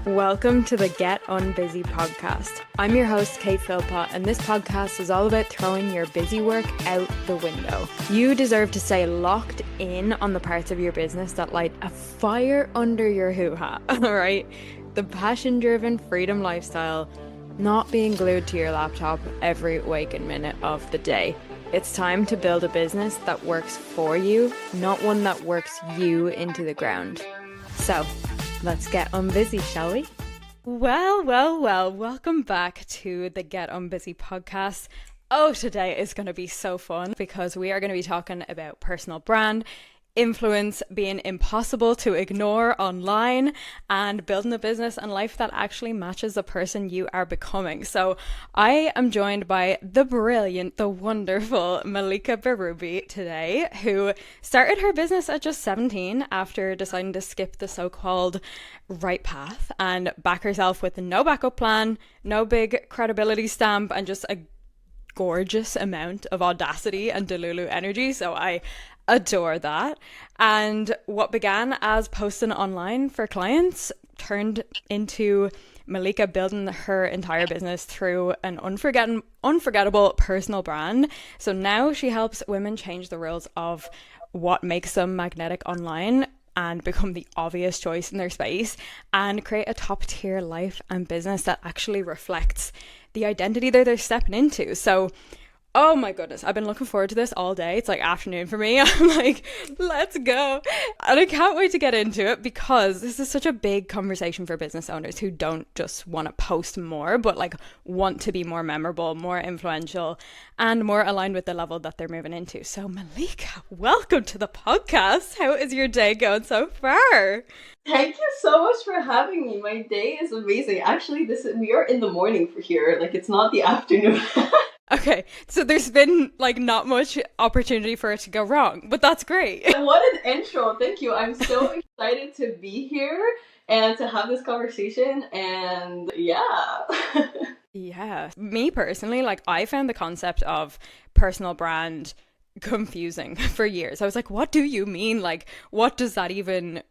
Welcome to the Get Unbusy podcast. I'm your host, Kate Philpott, and this podcast is all about throwing your busy work out the window. You deserve to stay locked in on the parts of your business that light a fire under your hoo-ha, all right? The passion-driven freedom lifestyle, not being glued to your laptop every waking minute of the day. It's time to build a business that works for you, not one that works you into the ground. So, let's get unbusy, shall we? Well, welcome back to the Get Unbusy podcast. Oh, today is going to be so fun because we are going to be talking about personal brand, influence being impossible to ignore online, and building a business and life that actually matches the person you are becoming. So I am joined by the brilliant, the wonderful Malika Berube today, who started her business at just 17 after deciding to skip the so-called right path and back herself with no backup plan, no big credibility stamp, and just a gorgeous amount of audacity and Delulu energy. So I adore that. And what began as posting online for clients turned into Malika building her entire business through an unforgettable personal brand. So now she helps women change the rules of what makes them magnetic online and become the obvious choice in their space and create a top tier life and business that actually reflects the identity that they're stepping into. So, oh my goodness, I've been looking forward to this all day. It's like afternoon for me. I'm like, let's go. And I can't wait to get into it because this is such a big conversation for business owners who don't just want to post more, but like want to be more memorable, more influential, and more aligned with the level that they're moving into. So Malika, welcome to the podcast. How is your day going so far? Thank you so much for having me. My day is amazing. Actually, we are in the morning for here. Like, it's not the afternoon. Okay, so there's been like not much opportunity for it to go wrong, but that's great. What an intro. Thank you. I'm so excited to be here and to have this conversation. And yeah. Yeah. Me personally, like I found the concept of personal brand confusing for years. I was like, what do you mean? Like, what does that even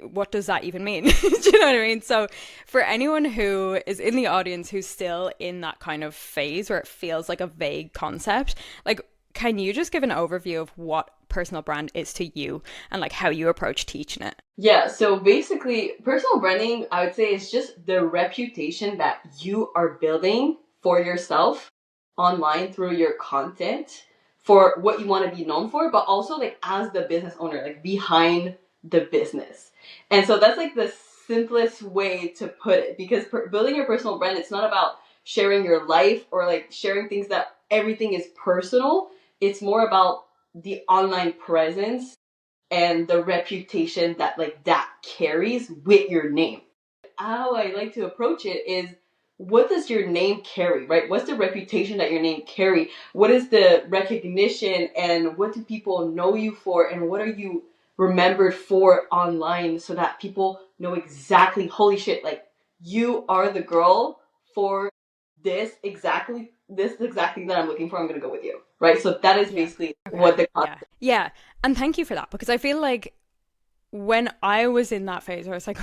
mean? Do you know what I mean? So for anyone who is in the audience who's still in that kind of phase where it feels like a vague concept, like, can you just give an overview of what personal brand is to you and like how you approach teaching it? Yeah, so basically personal branding, I would say, is just the reputation that you are building for yourself online through your content for what you want to be known for, but also like as the business owner, like behind the business. And so that's like the simplest way to put it, because building your personal brand, it's not about sharing your life or like sharing things that everything is personal. It's more about the online presence and the reputation that like that carries with your name. How I like to approach it is, what does your name carry, right? What's the reputation that your name carry? What is the recognition and what do people know you for, and what are you remembered for online so that people know exactly, holy shit, like you are the girl for this exactly that I'm looking for. I'm going to go with you, right? So that is basically what the concept. Yeah. And thank you for that, because I feel like when I was in that phase where I was like,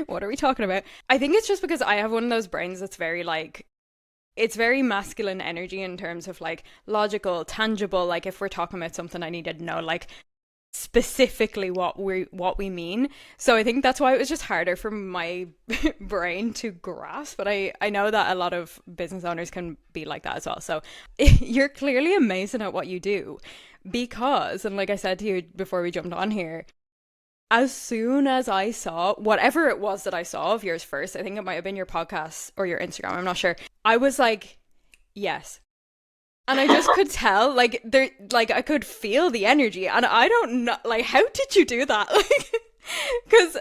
what are we talking about? I think it's just because I have one of those brains that's very like, it's very masculine energy in terms of like logical, tangible. Like if we're talking about something, I need to know like specifically what we mean. So I think that's why it was just harder for my brain to grasp. But I know that a lot of business owners can be like that as well. So you're clearly amazing at what you do, because, and like I said to you before we jumped on here, as soon as I saw whatever it was that I saw of yours first, I think it might have been your podcast or your Instagram, I'm not sure, I was like, yes. And I just could tell, like, there, like, I could feel the energy. And I don't know, like, how did you do that? Like, because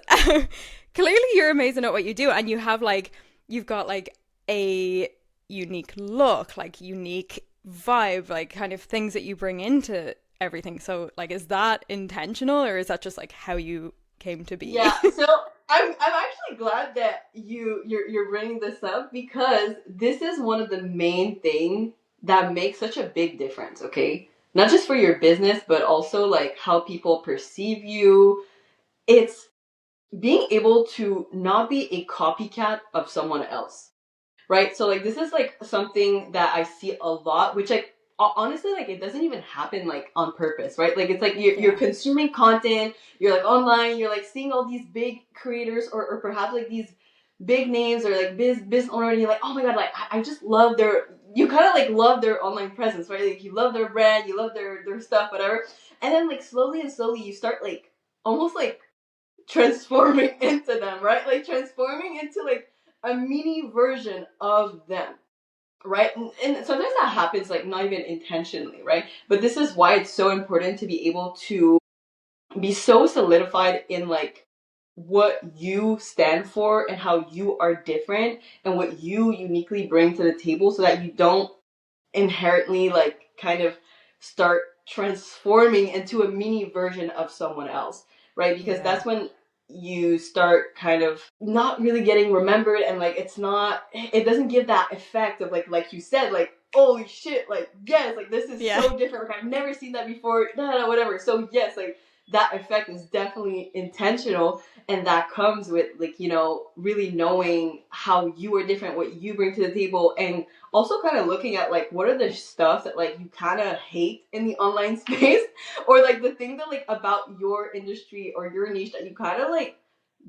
clearly you're amazing at what you do. And you have, like, you've got, like, a unique look, like, unique vibe, like, kind of things that you bring into everything. So like, is that intentional, or is that just like how you came to be? Yeah, so I'm actually glad that you're bringing this up, because this is one of the main thing that makes such a big difference, okay? Not just for your business, but also like how people perceive you. It's being able to not be a copycat of someone else, right? So like this is like something that I see a lot, which like honestly like it doesn't even happen like on purpose, right? Like it's like you're consuming content, you're like online, you're like seeing all these big creators or perhaps like these big names or like business owner, and you're like, oh my god, like I just love their, you kind of like love their online presence, right? Like you love their brand, you love their stuff, whatever. And then like slowly and slowly you start like almost like transforming into them, right? Like transforming into like a mini version of them, right? And sometimes that happens like not even intentionally, right? But this is why it's so important to be able to be so solidified in like what you stand for and how you are different and what you uniquely bring to the table, so that you don't inherently like kind of start transforming into a mini version of someone else, right? Because that's when you start kind of not really getting remembered, and like it doesn't give that effect of like you said, like holy shit, like yes, like this is so different, like I've never seen that before, whatever. So yes, like that effect is definitely intentional, and that comes with like, you know, really knowing how you are different, what you bring to the table, and also kind of looking at like what are the stuff that like you kind of hate in the online space, or like the thing that like about your industry or your niche that you kind of like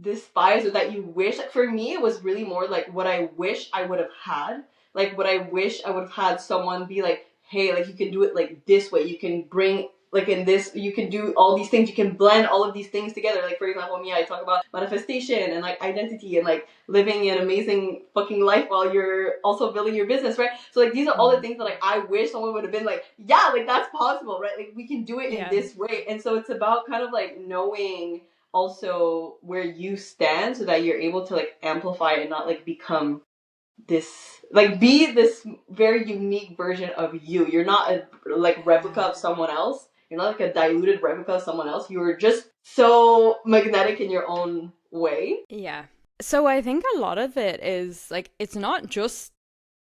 despise, or that you wish, like for me it was really more like what I wish I would have had, like what I wish I would have had someone be like, hey, like you can do it like this way, you can bring like in this, you can do all these things, you can blend all of these things together. Like for example, me, I talk about manifestation and like identity and like living an amazing fucking life while you're also building your business, right? So like these are all the things that like I wish someone would have been like, yeah, like that's possible, right? Like we can do it in this way. And so it's about kind of like knowing also where you stand, so that you're able to like amplify and not like become this, like be this very unique version of you. You're not a like replica of someone else. You're not like a diluted replica of someone else. You're just so magnetic in your own way. Yeah. So I think a lot of it is like, it's not just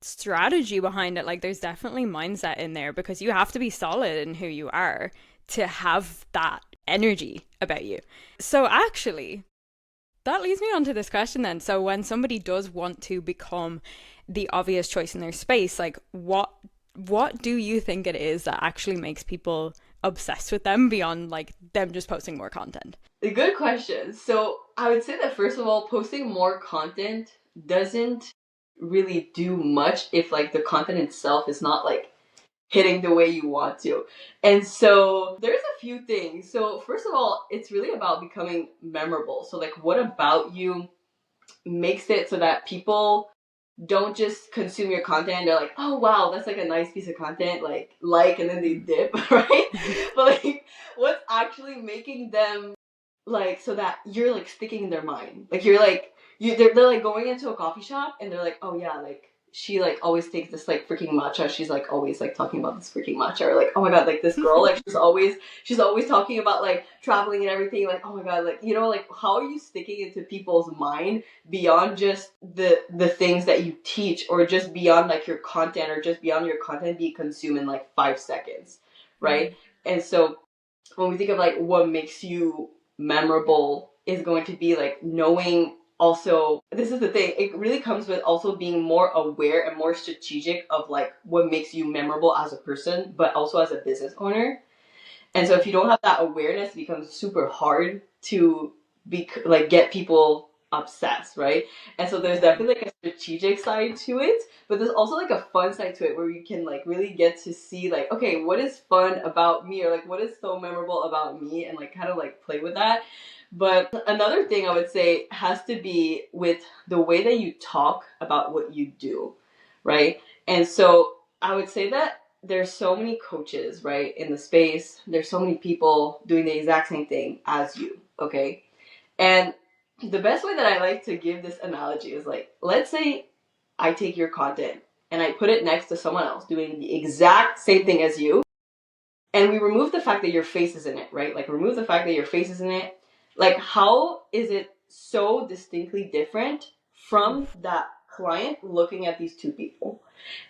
strategy behind it. Like there's definitely mindset in there, because you have to be solid in who you are to have that energy about you. So actually, that leads me on to this question then. So when somebody does want to become the obvious choice in their space, like what do you think it is that actually makes people obsessed with them beyond like them just posting more content? A good question. So I would say that first of all, posting more content doesn't really do much if like the content itself is not like hitting the way you want to. And so there's a few things. So first of all, it's really about becoming memorable. So like what about you makes it so that people don't just consume your content and they're like, oh wow, that's like a nice piece of content, like and then they dip, right? But like what's actually making them like, so that you're like sticking in their mind. Like you're like they're like going into a coffee shop and they're like, oh yeah, like she like always takes this like freaking matcha. She's like always like talking about this freaking matcha. Or like, oh my god, like this girl, like she's always talking about like traveling and everything. Like, oh my god, like, you know, like how are you sticking into people's mind beyond just the things that you teach, or just beyond like your content, or just beyond your content being consumed in like 5 seconds, right? Mm-hmm. And so when we think of like what makes you memorable, is going to be like knowing, also this is the thing, it really comes with also being more aware and more strategic of like what makes you memorable as a person, but also as a business owner. And so if you don't have that awareness, it becomes super hard to be like get people obsessed, right? And so there's definitely like a strategic side to it, but there's also like a fun side to it, where you can like really get to see like, okay, what is fun about me, or like what is so memorable about me, and like kind of like play with that. But another thing I would say has to be with the way that you talk about what you do, right? And so I would say that there's so many coaches, right, in the space. There's so many people doing the exact same thing as you, okay? And the best way that I like to give this analogy is like, let's say I take your content and I put it next to someone else doing the exact same thing as you, and we remove the fact that your face is in it, right? Like remove the fact that your face is in it. Like how is it so distinctly different from that client looking at these two people?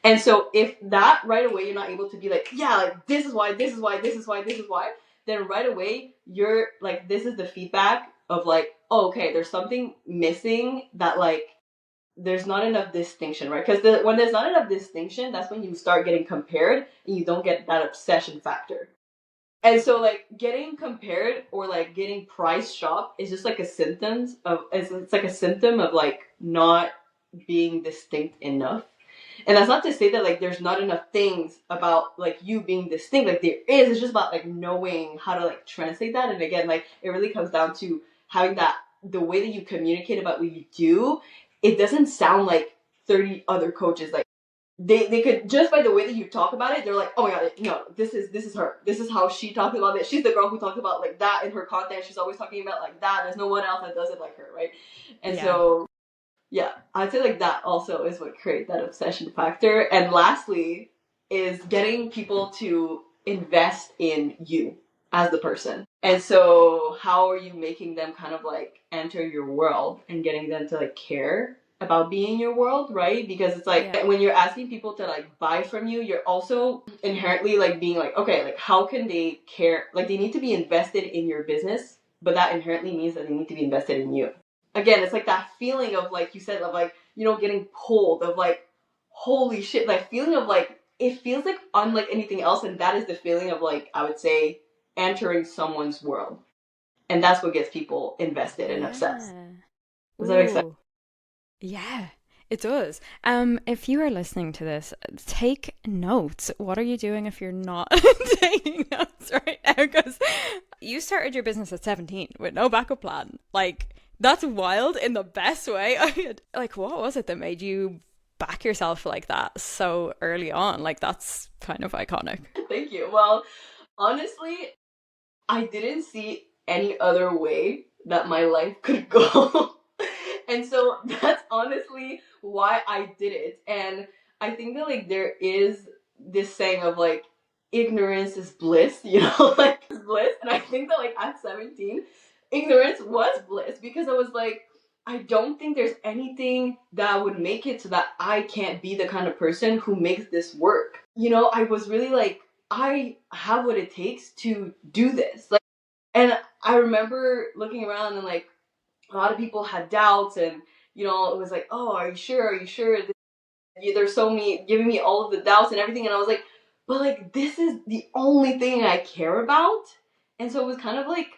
And so if that right away you're not able to be like, yeah, like this is why, this is why, this is why, this is why, then right away you're like, this is the feedback of like, oh, okay, there's something missing, that like there's not enough distinction, right? Because when there's not enough distinction, that's when you start getting compared and you don't get that obsession factor. And so like getting compared or like getting price shopped is just like a symptom of, it's like a symptom of like not being distinct enough. And that's not to say that like there's not enough things about like you being distinct. Like there is. It's just about like knowing how to like translate that. And again, like it really comes down to having that, the way that you communicate about what you do. It doesn't sound like 30 other coaches. Like they could, just by the way that you talk about it, they're like, oh my god, no, this is her. This is how she talks about it. She's the girl who talks about like that in her content. She's always talking about like that. There's no one else that does it like her, right? And so yeah, I'd say like that also is what creates that obsession factor. And lastly is getting people to invest in you as the person. And so how are you making them kind of like enter your world and getting them to like care about being in your world, right? Because it's like when you're asking people to like buy from you, you're also inherently like being like, okay, like how can they care? Like they need to be invested in your business, but that inherently means that they need to be invested in you. Again, it's like that feeling of like you said, of like, you know, getting pulled, of like, holy shit, like feeling of like, it feels like unlike anything else. And that is the feeling of like, I would say, entering someone's world. And that's what gets people invested and obsessed. Does that make sense? Yeah, it does. If you are listening to this, take notes. What are you doing if you're not taking notes right now? Because you started your business at 17 with no backup plan. Like, that's wild in the best way. Like, what was it that made you back yourself like that so early on? Like, that's kind of iconic. Thank you. Well, honestly, I didn't see any other way that my life could go. And so that's honestly why I did it. And I think that like there is this saying of like ignorance is bliss, you know, like it's bliss. And I think that like at 17, ignorance was bliss, because I was like, I don't think there's anything that would make it so that I can't be the kind of person who makes this work. You know, I was really like, I have what it takes to do this. Like, and I remember looking around and like a lot of people had doubts, and you know, it was like, oh, are you sure? Are you sure? There's so many giving me all of the doubts and everything, and I was like, but like this is the only thing I care about. And so it was kind of like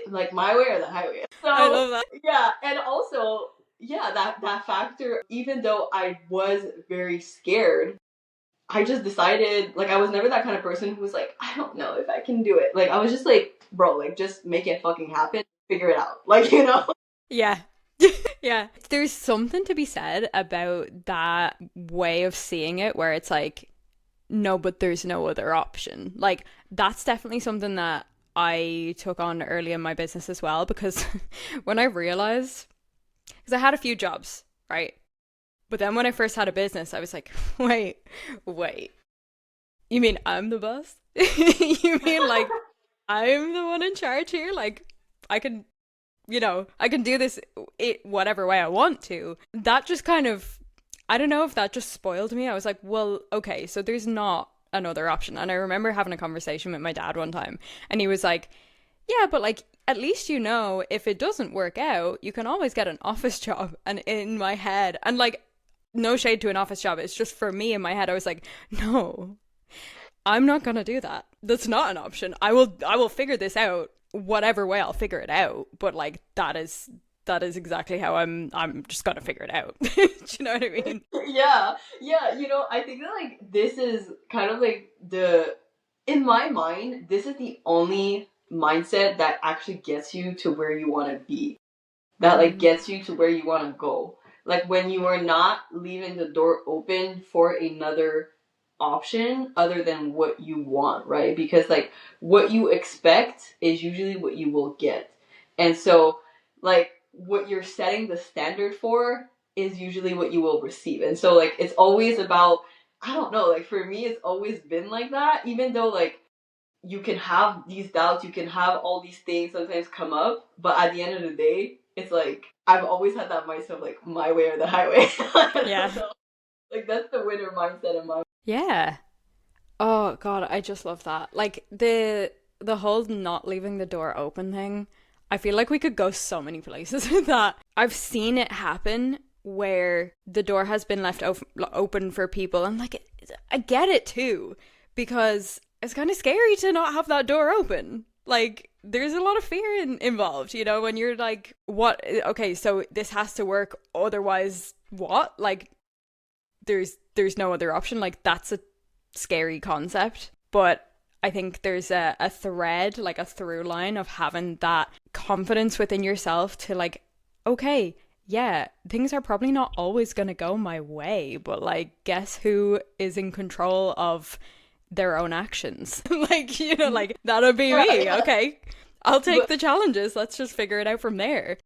like my way or the highway. So I love that. Yeah, and also yeah, that factor, even though I was very scared, I just decided, like, I was never that kind of person who was like, I don't know if I can do it. Like, I was just like, bro, like, just make it fucking happen. Figure it out. Like, you know? Yeah. Yeah. There's something to be said about that way of seeing it where it's like, no, but there's no other option. Like, that's definitely something that I took on early in my business as well, because when I realized, because I had a few jobs, right? But then when I first had a business, I was like, wait. You mean I'm the boss? You mean like I'm the one in charge here? Like I can, I can do this whatever way I want to. That just kind of, I don't know if that just spoiled me. I was like, well, okay, so there's not another option. And I remember having a conversation with my dad one time, and he was like, yeah, but like, at least if it doesn't work out, you can always get an office job. And in my head, and like, no shade to an office job, it's just for me in my head, I was like, no, I'm not gonna do that. That's not an option. I will figure this out whatever way I'll figure it out. But like that is exactly how I'm just gonna figure it out. Do you know what I mean? Yeah. You know, I think that like this is kind of like in my mind, this is the only mindset that actually gets you to where you want to be. That like gets you to where you want to go. Like when you are not leaving the door open for another option other than what you want, right? Because like what you expect is usually what you will get. And so like what you're setting the standard for is usually what you will receive. And so like it's always about, I don't know, like for me it's always been like that, even though like you can have these doubts, you can have all these things sometimes come up, but at the end of the day, it's like I've always had that mindset of like my way or the highway. Yeah. Like that's the winner mindset in my. Yeah. Oh God, I just love that. Like the whole not leaving the door open thing. I feel like we could go so many places with that. I've seen it happen where the door has been left open for people, and like I get it too, because it's kind of scary to not have that door open. Like there's a lot of fear involved, you know, when you're like, what, okay, so this has to work, otherwise what? Like there's no other option. Like that's a scary concept. But I think there's a thread, like a through line of having that confidence within yourself to like, okay, yeah, things are probably not always going to go my way, but like, guess who is in control of their own actions? Like, you know, like that'll be me. Okay, I'll take the challenges. Let's just figure it out from there.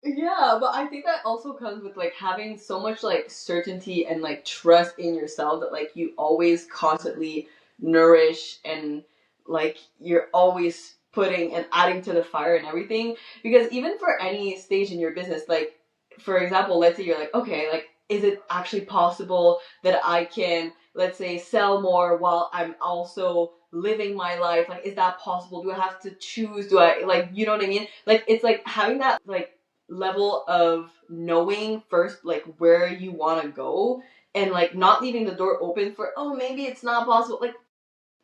Yeah, but I think that also comes with like having so much like certainty and like trust in yourself that like you always constantly nourish and like you're always putting and adding to the fire and everything. Because even for any stage in your business, like for example, let's say you're like, okay, like is it actually possible that I can, let's say, sell more while I'm also living my life? Like, is that possible? Do I have to choose? Do I like, you know what I mean? Like, it's like having that like level of knowing first like where you want to go and like not leaving the door open for, oh, maybe it's not possible,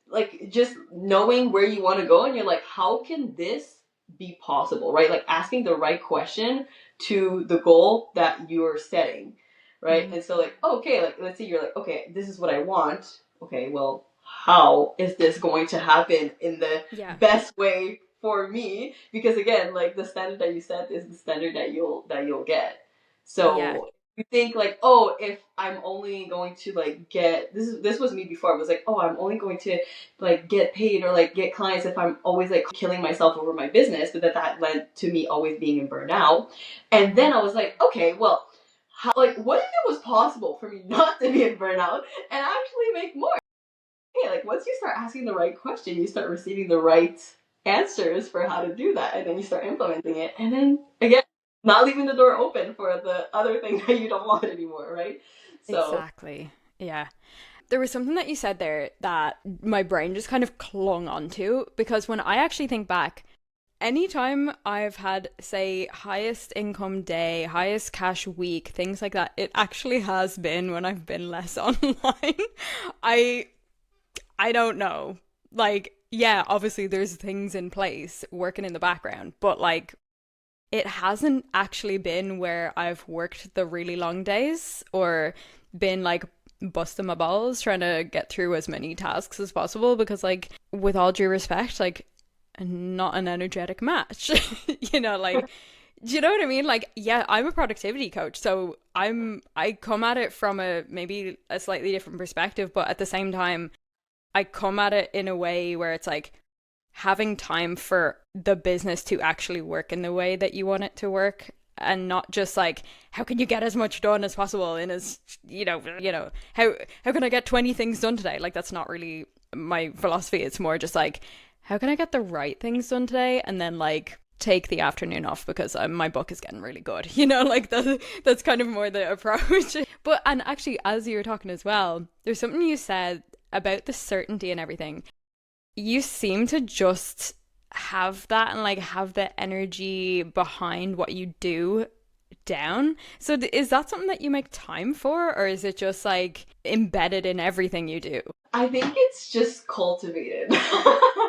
like just knowing where you want to go, and you're like, how can this be possible, right? Like asking the right question to the goal that you're setting, right? Mm-hmm. And so like, okay, like let's say you're like, okay, this is what I want. Okay, well, how is this going to happen in the best way for me? Because again, like the standard that you set is the standard that you'll get. So you think like, oh, if I'm only going to like get this was me before. I was like, oh, I'm only going to like get paid or like get clients if I'm always like killing myself over my business, but that led to me always being in burnout. And then I was like, okay, well, how, like what if it was possible for me not to be in burnout and actually make more? Hey, like once you start asking the right question, you start receiving the right answers for how to do that, and then you start implementing it, and then again, not leaving the door open for the other thing that you don't want anymore, right? So exactly. Yeah. There was something that you said there that my brain just kind of clung onto, because when I actually think back, anytime I've had, say, highest income day, highest cash week, things like that, it actually has been when I've been less online. I don't know. Like, yeah, obviously there's things in place working in the background, but like it hasn't actually been where I've worked the really long days or been like busting my balls trying to get through as many tasks as possible, because like with all due respect, like not an energetic match. You know, like do you know what I mean? Like, yeah, I'm a productivity coach, so I come at it from a maybe a slightly different perspective, but at the same time I come at it in a way where it's like having time for the business to actually work in the way that you want it to work, and not just like, how can you get as much done as possible in as, you know, how can I get 20 things done today? Like, that's not really my philosophy. It's more just like, how can I get the right things done today? And then like take the afternoon off because my book is getting really good, you know, like that's kind of more the approach. But, and actually, as you were talking as well, there's something you said about the certainty and everything. You seem to just have that and like have the energy behind what you do down. So is that something that you make time for, or is it just like embedded in everything you do? I think it's just cultivated.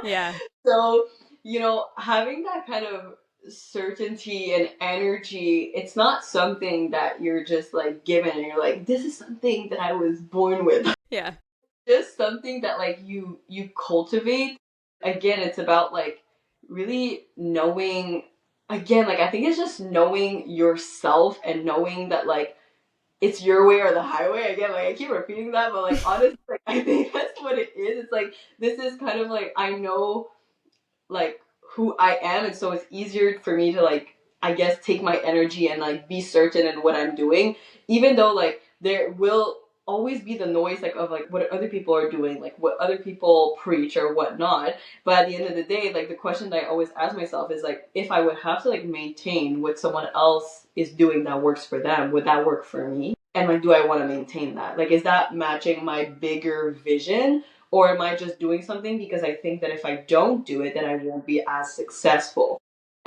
Yeah. So, you know, having that kind of certainty and energy, it's not something that you're just like given and you're like, this is something that I was born with. Yeah. Just something that like you cultivate. Again, it's about like really knowing, again, like I think it's just knowing yourself and knowing that like it's your way or the highway. Again, like I keep repeating that, but like honestly, like I think that's what it is. It's like this is kind of like, I know like who I am, and so it's easier for me to like, I guess, take my energy and like be certain in what I'm doing, even though like there will always be the noise like of like what other people are doing, like what other people preach or whatnot. But at the end of the day, like the question that I always ask myself is like, if I would have to like maintain what someone else is doing that works for them, would that work for me? And like, do I want to maintain that? Like, is that matching my bigger vision? Or am I just doing something because I think that if I don't do it, then I won't be as successful?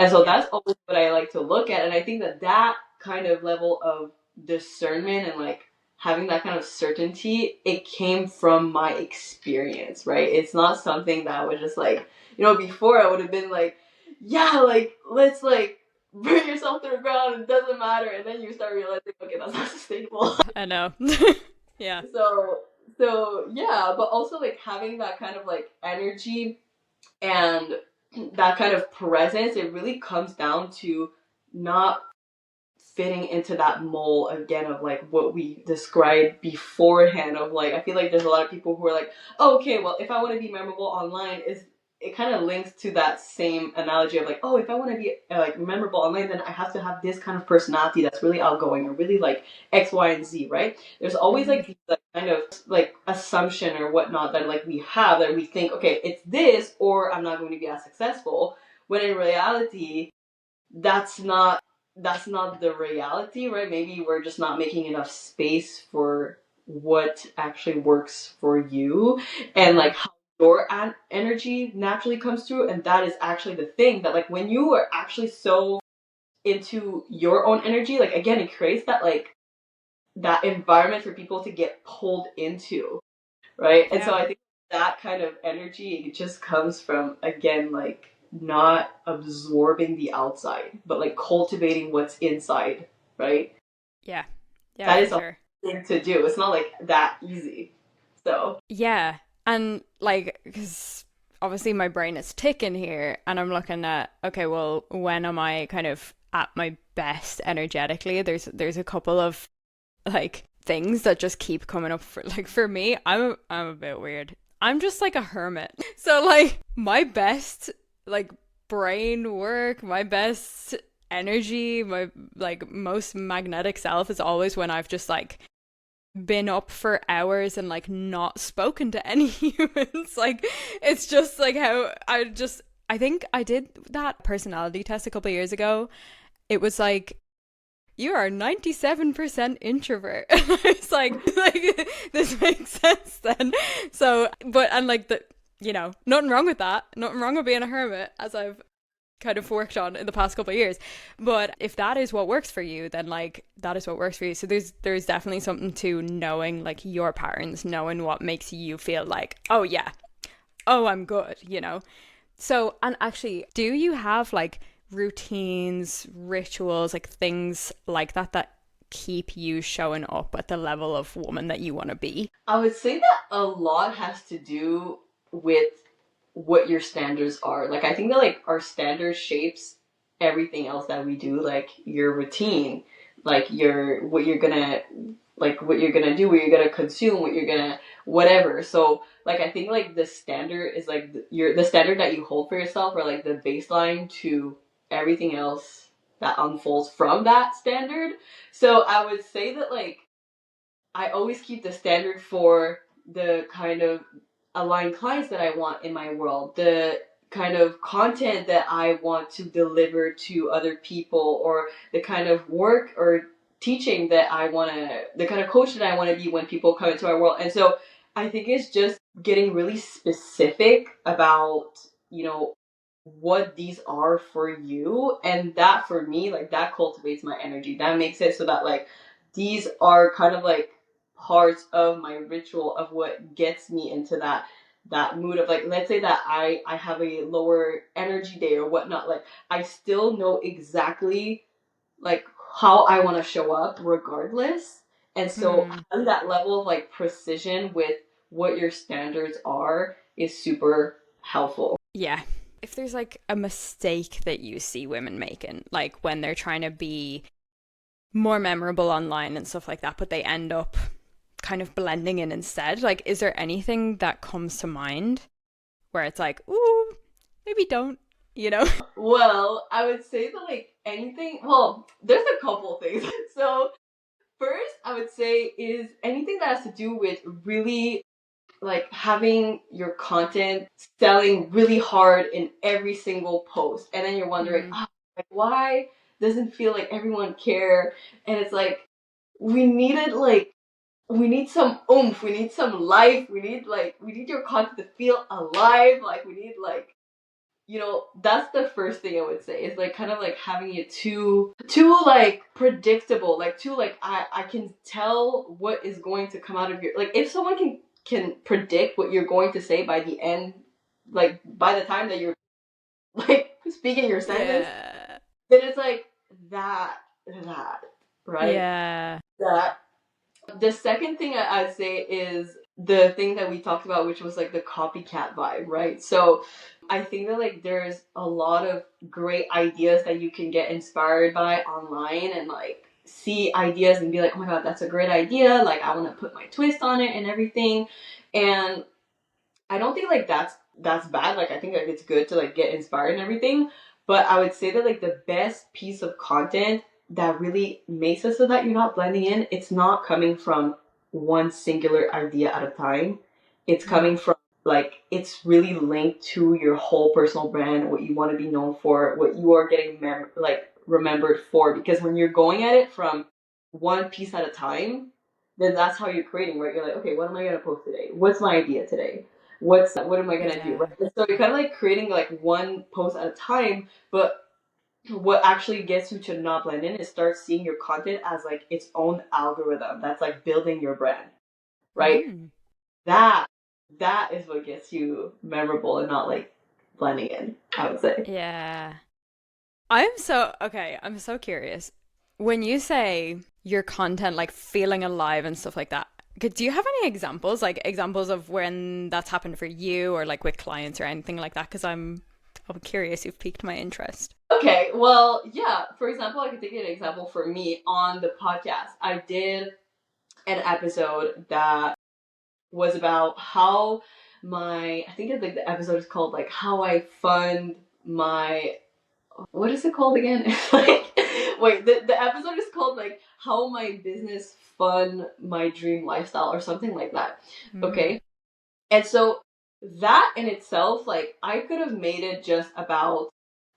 And so Yeah. that's always what I like to look at. And I think that that kind of level of discernment and like having that kind of certainty, it came from my experience, right? It's not something that was just like, before I would have been like, yeah, like, let's like burn yourself to the ground, it doesn't matter. And then you start realizing, okay, that's not sustainable. I know. Yeah. So yeah, but also like having that kind of like energy and that kind of presence, it really comes down to not fitting into that mold again of like what we described beforehand of like, I feel like there's a lot of people who are like, oh, okay, well, if I want to be memorable online, is it kind of links to that same analogy of like, oh, if I want to be like memorable online, then I have to have this kind of personality that's really outgoing or really like X, Y, and Z, right? There's always Mhm. like these like, kind of like assumption or whatnot that like we have, that we think, okay, it's this or I'm not going to be as successful, when in reality that's not the reality, right? Maybe we're just not making enough space for what actually works for you and Yeah. like how your energy naturally comes through. And that is actually the thing that like when you are actually so into your own energy, like again, it creates that like that environment for people to get pulled into, right? And so Yeah. I think that kind of energy, it just comes from, again, like not absorbing the outside, but like cultivating what's inside, right? Yeah. Yeah, That for is a sure. thing to do. It's not like that easy. So, Yeah. And like, because obviously my brain is ticking here and I'm looking at, okay, well, when am I kind of at my best energetically? There's a couple of like things that just keep coming up for me. I'm a bit weird. I'm just like a hermit. So like my best like brain work, my best energy, my like most magnetic self is always when I've just like been up for hours and like not spoken to any humans. Like it's just like how I think I did that personality test a couple of years ago. It was like you are 97% introvert. It's like this makes sense then. So, but and like nothing wrong with that. Nothing wrong with being a hermit, as I've kind of worked on in the past couple of years. But if that is what works for you, then like that is what works for you. So there's definitely something to knowing like your patterns, knowing what makes you feel like, oh yeah, oh I'm good. So, and actually, do you have like routines, rituals, like things like that keep you showing up at the level of woman that you want to be? I would say that a lot has to do with what your standards are. Like I think that like our standard shapes everything else that we do, like your routine, like your what you're gonna do, what you're gonna consume, what you're gonna whatever. So like I think like the standard is like the standard that you hold for yourself, or like the baseline to everything else that unfolds from that standard. So I would say that like I always keep the standard for the kind of aligned clients that I want in my world, the kind of content that I want to deliver to other people, or the kind of work or teaching that the kind of coach that I want to be when people come into our world. And so I think it's just getting really specific about, what these are for you. And that for me, like that cultivates my energy. That makes it so that like these are kind of like parts of my ritual of what gets me into that mood of like, let's say that I have a lower energy day or whatnot, like I still know exactly like how I want to show up regardless. And so Hmm. having that level of like precision with what your standards are is super helpful. Yeah. If there's like a mistake that you see women making, like when they're trying to be more memorable online and stuff like that, but they end up kind of blending in instead, like, is there anything that comes to mind where it's like, ooh, maybe don't, you know? Well, I would say that like anything, well, there's a couple things. So, first, I would say is anything that has to do with really like having your content selling really hard in every single post. And then you're wondering, Mm-hmm. like why doesn't feel like everyone care? And it's like we need some oomph, we need some life, we need your content to feel alive, like we need like that's the first thing I would say is like kind of like having it too like predictable, like too like I can tell what is going to come out of your, like if someone can predict what you're going to say by the end, like by the time that you're like speaking your sentence, Yeah. then it's like that, right? Yeah. That. The second thing I'd say is the thing that we talked about, which was like the copycat vibe, right? So I think that like there's a lot of great ideas that you can get inspired by online and like see ideas and be like, oh my god, that's a great idea. Like I want to put my twist on it and everything. And I don't think like that's bad. Like I think like it's good to like get inspired and everything. But I would say that like the best piece of content that really makes it so that you're not blending in, it's not coming from one singular idea at a time. It's coming from like it's really linked to your whole personal brand, what you want to be known for, what you are getting like remembered for. Because when you're going at it from one piece at a time, then that's how you're creating, right? You're like, okay, what am I gonna post today? What's my idea today? What am I gonna do? Yeah. Right? So you're kind of like creating like one post at a time, but what actually gets you to not blend in is start seeing your content as like its own algorithm that's like building your brand, right? Mm. That that is what gets you memorable and not like blending in, I would say. Yeah. I'm so curious. When you say your content like feeling alive and stuff like that, do you have any examples, like examples of when that's happened for you or like with clients or anything like that? Because I'm curious. You've piqued my interest. Okay, well, yeah. For example, I could take an example for me on the podcast. I did an episode that was about how I think it's like the episode is called like how I fund my, what is it called again? It's like, wait, the episode is called like how my business fund my dream lifestyle or something like that. Mm. Okay. And so that in itself, like I could have made it just about,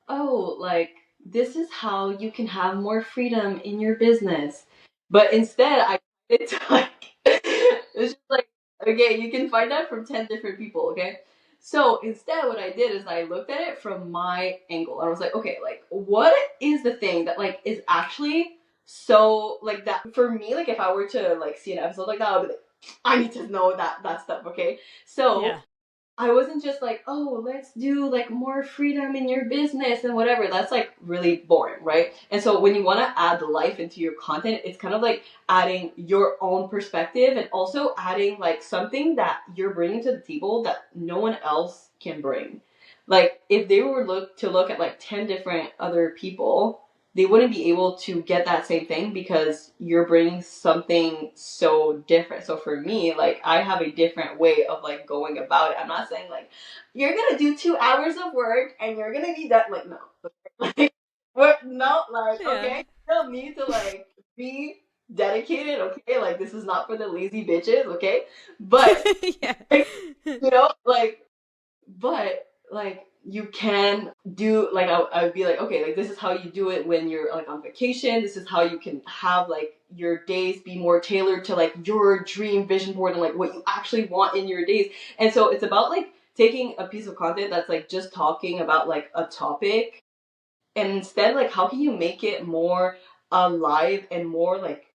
oh, like this is how you can have more freedom in your business. But instead, it's like it's just like, okay, you can find that from 10 different people, okay? So instead, what I did is I looked at it from my angle. I was like, okay, like what is the thing that like is actually so like that for me? Like if I were to like see an episode like that, I'd be like, I need to know that stuff, okay? So Yeah. I wasn't just like, oh, let's do like more freedom in your business and whatever. That's like really boring, right? And so when you want to add life into your content, it's kind of like adding your own perspective and also adding like something that you're bringing to the table that no one else can bring. Like if they were to look at like 10 different other people, they wouldn't be able to get that same thing because you're bringing something so different. So for me, like I have a different way of like going about it. I'm not saying like you're gonna do 2 hours of work and you're gonna be that like no, like we're not like Yeah. okay, you still need to like be dedicated. Okay, like this is not for the lazy bitches. Okay, but Yeah. like, like but like you can do like I would be like okay like this is how you do it when you're like on vacation. This is how you can have like your days be more tailored to like your dream vision board and like what you actually want in your days. And so it's about like taking a piece of content that's like just talking about like a topic and instead like how can you make it more alive and more like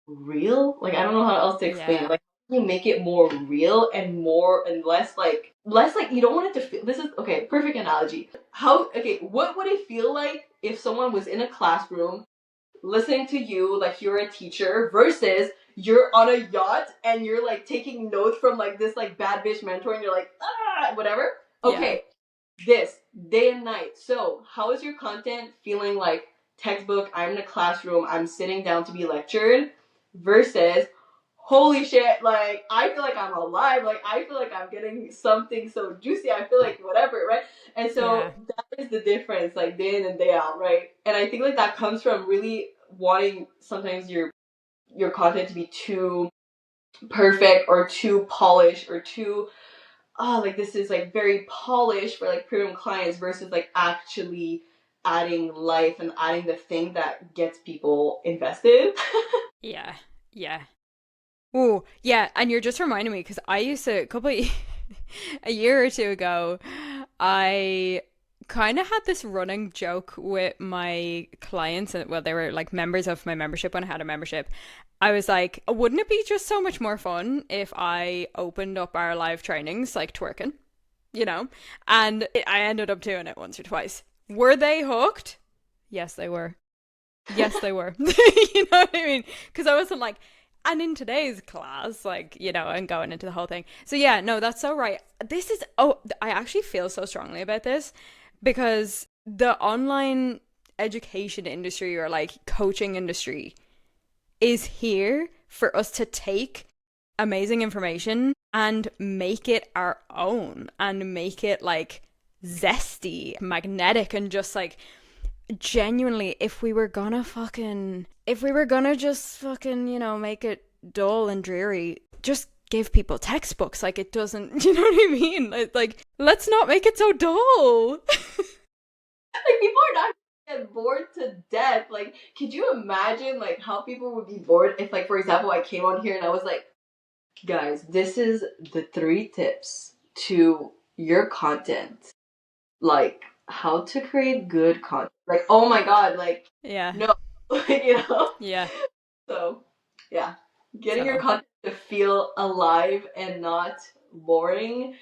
real, like I don't know how else to explain it. Yeah. Like you make it more real and more and less like you don't want it to feel, this is okay, perfect analogy. How, okay, what would it feel like if someone was in a classroom listening to you like you're a teacher versus you're on a yacht and you're like taking notes from like this like bad bitch mentor and you're like whatever. Yeah. Okay, this day and night. So how is your content feeling like textbook, I'm in a classroom, I'm sitting down to be lectured, versus holy shit, like I feel like I'm alive, like I feel like I'm getting something so juicy, I feel like whatever, right? And so Yeah. that is the difference, like day in and day out, right? And I think like that comes from really wanting sometimes your content to be too perfect or too polished or too like this is like very polished for like premium clients versus like actually adding life and adding the thing that gets people invested. Yeah. Yeah. Oh, yeah. And you're just reminding me because I used to a year or two ago, I kind of had this running joke with my clients, and well, they were like members of my membership when I had a membership. I was like, wouldn't it be just so much more fun if I opened up our live trainings like twerking, you know? And I ended up doing it once or twice. Were they hooked? Yes, they were. Yes, they were. You know what I mean? Because I wasn't like, and in today's class, like, you know, and going into the whole thing. So yeah, no, that's so right. I actually feel so strongly about this because the online education industry or like coaching industry is here for us to take amazing information and make it our own and make it like zesty, magnetic, and just like genuinely, if we were gonna just fucking, you know, make it dull and dreary, just give people textbooks. Like, it doesn't, you know what I mean? Like, let's not make it so dull. Like, people are not get bored to death. Like, could you imagine like how people would be bored if, like, for example, I came on here and I was like, guys, this is the 3 tips to your content. Like, how to create good content. Like, oh my god, like, Yeah. no. You know? Yeah. So, yeah. Getting your content to feel alive and not boring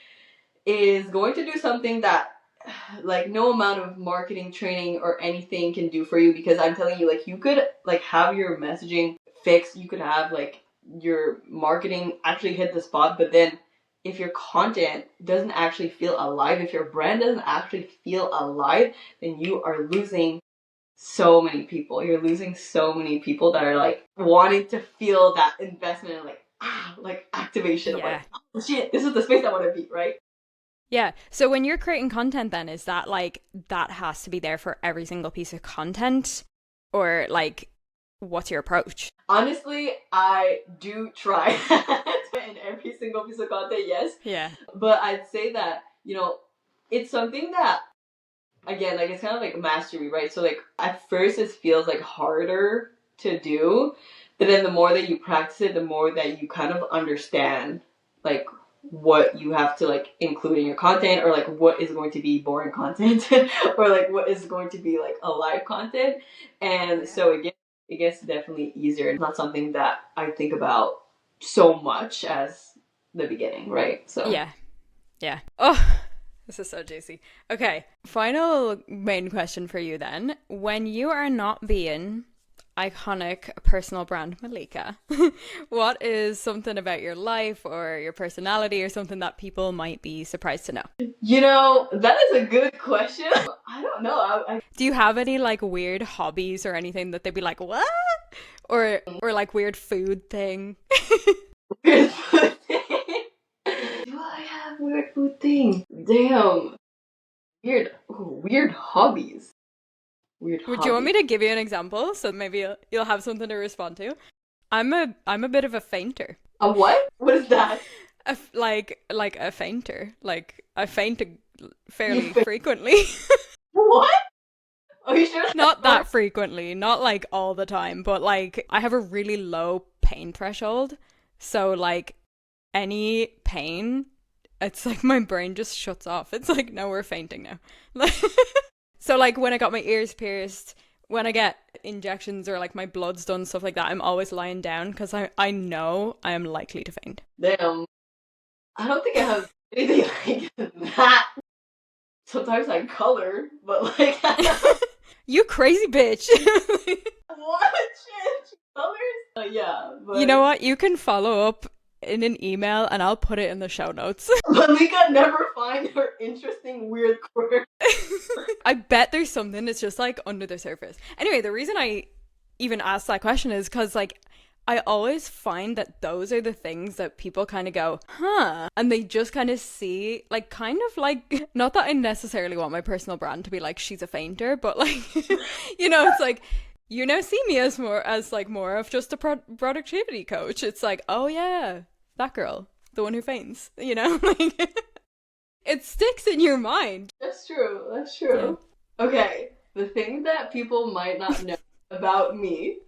is going to do something that, like, no amount of marketing training or anything can do for you, because I'm telling you, like, you could, like, have your messaging fixed, you could have, like, your marketing actually hit the spot, but then if your content doesn't actually feel alive, if your brand doesn't actually feel alive, then you are losing so many people. You're losing so many people that are like wanting to feel that investment and like activation of like, oh shit, this is the space I want to be, right? Yeah. So when you're creating content, then is that like that has to be there for every single piece of content, or like what's your approach? Honestly, I do try in every single piece of content, yes. Yeah. But I'd say that, you know, it's something that, again, like, it's kind of like mastery, right? So, like, at first it feels like harder to do, but then the more that you practice it, the more that you kind of understand, like, what you have to, like, include in your content, or like what is going to be boring content, or like what is going to be like alive content. And so it gets definitely easier. It's not something that I think about so much as the beginning, right? So yeah. Oh, this is so juicy. Okay, final main question for you then. When you are not being iconic personal brand Malika, what is something about your life or your personality or something that people might be surprised to know? You know, that is a good question. I don't know. Do you have any like weird hobbies or anything that they'd be like, what? Or like weird food thing? Weird food thing? Do I have weird food thing? Damn. Weird hobbies. Would you want me to give you an example so maybe you'll have something to respond to? I'm a bit of a fainter. A what? What is that? Like a fainter. Like I faint fairly frequently. What? Are you sure? Not that frequently, not like all the time, but like I have a really low pain threshold. So like any pain, it's like my brain just shuts off. It's like, no, we're fainting now. So like when I got my ears pierced, when I get injections or like my blood's done, stuff like that, I'm always lying down because I know I am likely to faint. Damn. I don't think I have anything like that. Sometimes I color, but like... You crazy bitch. What? Shit? Colors? Yeah. But... You know what? You can follow up in an email and I'll put it in the show notes. Malika never find her interesting weird quirk. I bet there's something that's just like under the surface. Anyway, the reason I even asked that question is because like I always find that those are the things that people kind of go, huh, and they just kind of see like kind of like, not that I necessarily want my personal brand to be like she's a fainter, but like you know, it's like you now see me as more of just a productivity coach. It's like, oh yeah, that girl, the one who faints, you know? Like it sticks in your mind. That's true. Yeah. Okay, the thing that people might not know about me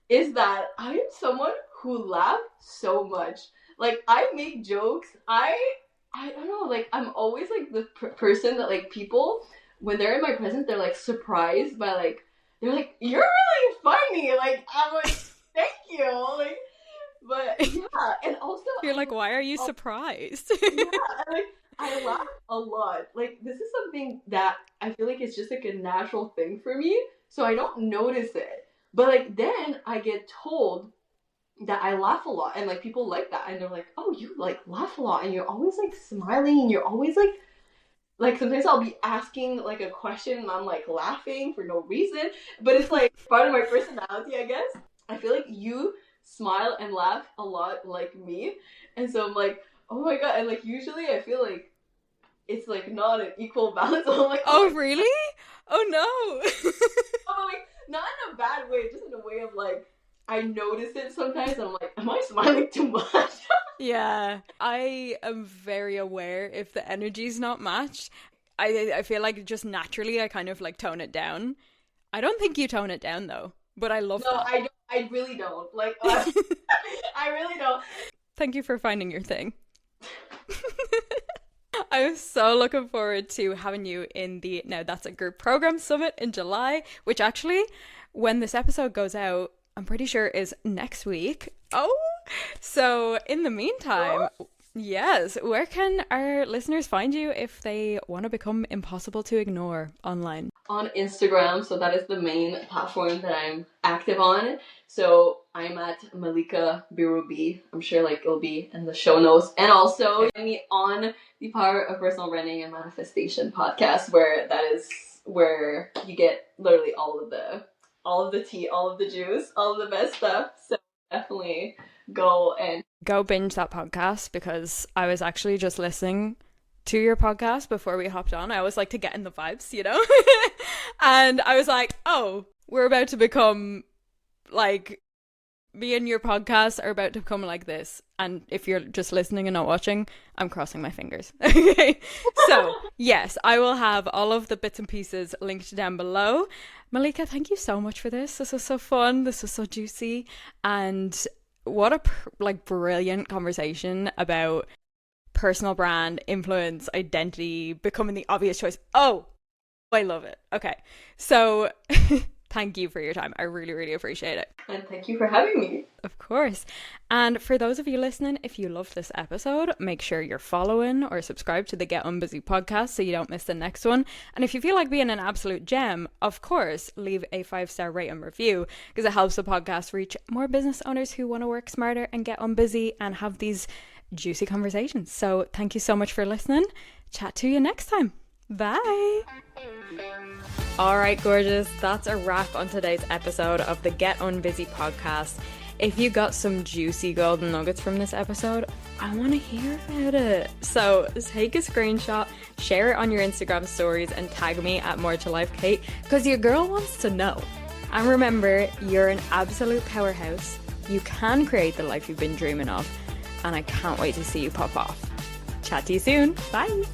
is that I am someone who laughs so much. Like, I make jokes. I don't know, like, I'm always like the person that like people when they're in my presence, they're like surprised by like, they're like, you're really funny. Like, I'm like, thank you. Like, but yeah, and also You're like, why are you surprised? yeah, like I laugh a lot. Like this is something that I feel like it's just like a natural thing for me, so I don't notice it. But like then I get told that I laugh a lot, and like people like that, and they're like, "Oh, you like laugh a lot, and you're always like smiling, and you're always like sometimes I'll be asking like a question and I'm like laughing for no reason, but it's like part of my personality, I guess. I feel like you smile and laugh a lot like me, and so I'm like, oh my god, and like usually I feel like it's like not an equal balance. So I'm like, oh really? Oh no. I'm like not in a bad way, just in a way of like I notice it sometimes. And I'm like, am I smiling too much? Yeah, I am very aware if the energy's not matched. I feel like just naturally I kind of like tone it down. I don't think you tone it down though, but I love No, that. I don't. I really don't. Like, I really don't. Thank you for finding your thing. I'm so looking forward to having you in the Now That's a Group Program Summit in July, which actually, when this episode goes out, I'm pretty sure is next week. Oh, so in the meantime, yes, where can our listeners find you if they want to become impossible to ignore online? On Instagram, so that is the main platform that I'm active on. So I'm at Malika Berube. I'm sure like it'll be in the show notes. And also find me on the Power of Personal Branding and Manifestation podcast, where that is where you get literally all of the tea, all of the juice, all of the best stuff. So definitely go binge that podcast, because I was actually just listening to your podcast before we hopped on. I was like, to get in the vibes, you know? And I was like, oh, we're about to become like, me and your podcast are about to become like this. And if you're just listening and not watching, I'm crossing my fingers. Okay. So yes, I will have all of the bits and pieces linked down below. Malika, thank you so much for this. This was so fun. This was so juicy. And what a brilliant conversation about personal brand, influence, identity, becoming the obvious choice. Oh, I love it. Okay. So thank you for your time. I really, really appreciate it. And thank you for having me. Of course. And for those of you listening, if you loved this episode, make sure you're following or subscribe to the Get Unbusy podcast so you don't miss the next one. And if you feel like being an absolute gem, of course, leave a 5-star rate and review, because it helps the podcast reach more business owners who want to work smarter and get unbusy and have these juicy conversations. So thank you so much for listening. Chat to you next time. Bye. All right, gorgeous. That's a wrap on today's episode of the Get Unbusy podcast. If you got some juicy golden nuggets from this episode, I want to hear about it. So take a screenshot, share it on your Instagram stories, and tag me at More to Life Kate, because your girl wants to know. And remember, you're an absolute powerhouse. You can create the life you've been dreaming of, and I can't wait to see you pop off. Chat to you soon. Bye.